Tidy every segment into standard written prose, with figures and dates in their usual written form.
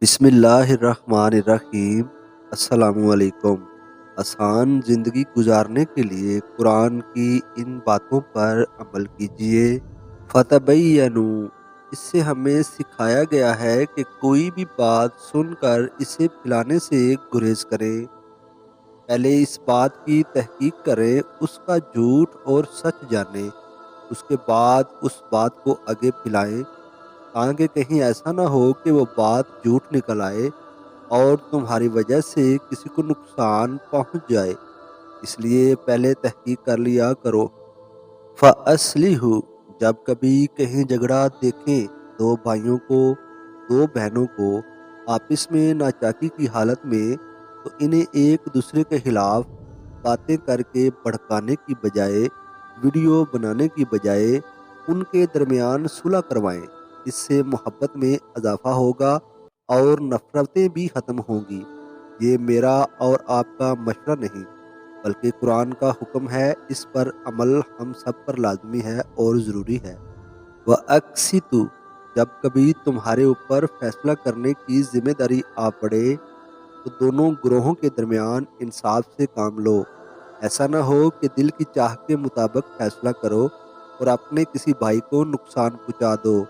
بسم اللہ الرحمن الرحیم۔ السلام علیکم۔ آسان زندگی گزارنے کے لیے قرآن کی ان باتوں پر عمل کیجیے۔ فتبینوا، اس سے ہمیں سکھایا گیا ہے کہ کوئی بھی بات سن کر اسے پھیلانے سے گریز کریں۔ پہلے اس بات کی تحقیق کریں، اس کا جھوٹ اور سچ جانیں، اس کے بعد اس بات کو آگے پھیلائیں، تاکہ کہیں ایسا نہ ہو کہ وہ بات جھوٹ نکل آئے اور تمہاری وجہ سے کسی کو نقصان پہنچ جائے۔ اس لیے پہلے تحقیق کر لیا کرو۔ فَأَصْلِحُوا، جب کبھی کہیں جھگڑا دیکھیں، دو بھائیوں کو، دو بہنوں کو آپس میں ناچاکی کی حالت میں، تو انہیں ایک دوسرے کے خلاف باتیں کر کے بھڑکانے کی بجائے، ویڈیو بنانے کی بجائے ان کے درمیان صلح کروائیں۔ اس سے محبت میں اضافہ ہوگا اور نفرتیں بھی ختم ہوں گی۔ یہ میرا اور آپ کا مشورہ نہیں، بلکہ قرآن کا حکم ہے۔ اس پر عمل ہم سب پر لازمی ہے اور ضروری ہے۔ وَأَقْسِطُوا، جب کبھی تمہارے اوپر فیصلہ کرنے کی ذمہ داری آ پڑے تو دونوں گروہوں کے درمیان انصاف سے کام لو۔ ایسا نہ ہو کہ دل کی چاہ کے مطابق فیصلہ کرو اور اپنے کسی بھائی کو نقصان پہنچا دو۔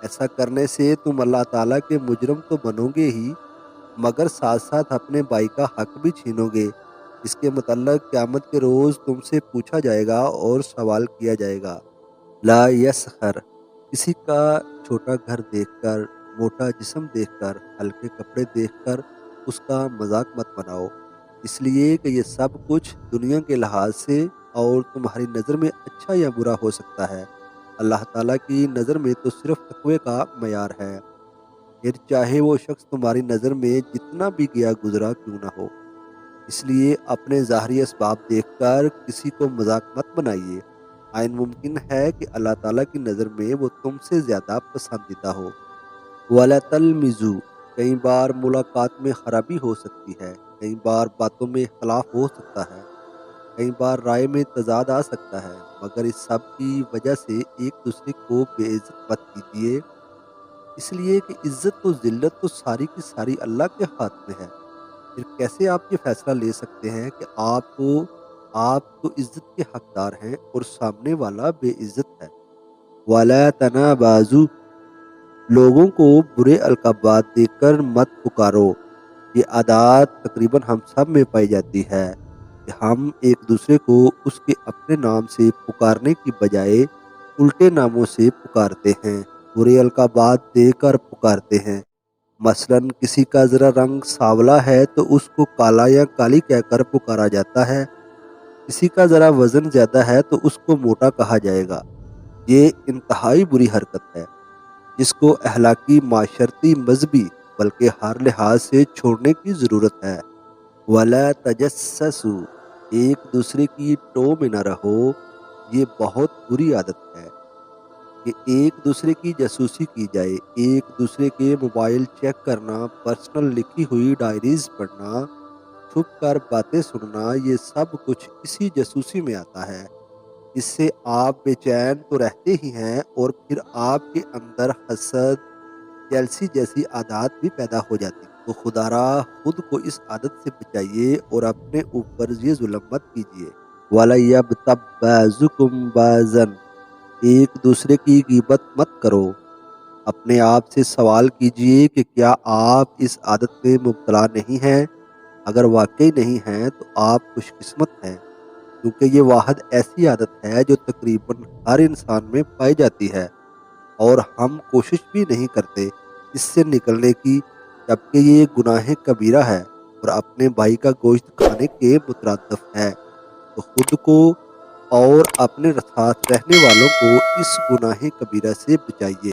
ایسا کرنے سے تم اللہ تعالیٰ کے مجرم تو بنو گے ہی، مگر ساتھ ساتھ اپنے بھائی کا حق بھی چھینو گے۔ اس کے متعلق قیامت کے روز تم سے پوچھا جائے گا اور سوال کیا جائے گا۔ لا یسخر، کسی کا چھوٹا گھر دیکھ کر، موٹا جسم دیکھ کر، ہلکے کپڑے دیکھ کر اس کا مذاق مت بناؤ، اس لیے کہ یہ سب کچھ دنیا کے لحاظ سے اور تمہاری نظر میں اچھا یا برا ہو سکتا ہے۔ اللہ تعالیٰ کی نظر میں تو صرف تقوی کا معیار ہے، پھر چاہے وہ شخص تمہاری نظر میں جتنا بھی گیا گزرا کیوں نہ ہو۔ اس لیے اپنے ظاہری اسباب دیکھ کر کسی کو مذاق مت بنائیے، عین ممکن ہے کہ اللہ تعالیٰ کی نظر میں وہ تم سے زیادہ پسندیدہ ہو۔ وَلَا تَلْمِزُوا، کئی بار ملاقات میں خرابی ہو سکتی ہے، کئی بار باتوں میں اختلاف ہو سکتا ہے، کئی بار رائے میں تضاد آ سکتا ہے، مگر اس سب کی وجہ سے ایک دوسرے کو بے عزت مت کیجیے، اس لیے کہ عزت و ذلت تو ساری کی ساری اللہ کے ہاتھ میں ہے۔ پھر کیسے آپ یہ فیصلہ لے سکتے ہیں کہ آپ تو عزت کے حقدار ہیں اور سامنے والا بے عزت ہے۔ وَلَا تَنَابَزُوا، لوگوں کو برے القابات دے کر مت پکارو۔ یہ عادات تقریباً ہم سب میں پائی جاتی ہے کہ ہم ایک دوسرے کو اس کے اپنے نام سے پکارنے کی بجائے الٹے ناموں سے پکارتے ہیں، برے القابات دے کر پکارتے ہیں۔ مثلاً کسی کا ذرا رنگ سانولا ہے تو اس کو کالا یا کالی کہہ کر پکارا جاتا ہے، کسی کا ذرا وزن زیادہ ہے تو اس کو موٹا کہا جائے گا۔ یہ انتہائی بری حرکت ہے جس کو اخلاقی، معاشرتی، مذہبی بلکہ ہر لحاظ سے چھوڑنے کی ضرورت ہے۔ وَلَا تَجَسَّسُوا، ایک دوسرے کی ٹو میں نہ رہو، یہ بہت بری عادت ہے کہ ایک دوسرے کی جاسوسی کی جائے، ایک دوسرے کے موبائل چیک کرنا، پرسنل لکھی ہوئی ڈائریز پڑھنا، چھپ کر باتیں سننا، یہ سب کچھ اسی جاسوسی میں آتا ہے۔ اس سے آپ بے چین تو رہتے ہی ہیں اور پھر آپ کے اندر حسد، جیلسی جیسی عادات بھی پیدا ہو جاتی ہیں۔ تو خدا را خود کو اس عادت سے بچائیے اور اپنے اوپر یہ ظلم مت کیجیے۔ وَلَيَغْتَبْ بَعْضُكُمْ بَعْضًا، ایک دوسرے کی غیبت مت کرو۔ اپنے آپ سے سوال کیجیے کہ کیا آپ اس عادت میں مبتلا نہیں ہیں؟ اگر واقعی نہیں ہیں تو آپ خوش قسمت ہیں، کیونکہ یہ واحد ایسی عادت ہے جو تقریباً ہر انسان میں پائی جاتی ہے اور ہم کوشش بھی نہیں کرتے اس سے نکلنے کی، جبکہ یہ گناہ کبیرہ ہے اور اپنے بھائی کا گوشت کھانے کے مترادف ہے۔ تو خود کو اور اپنے ساتھ رہنے والوں کو اس گناہ کبیرہ سے بچائیے۔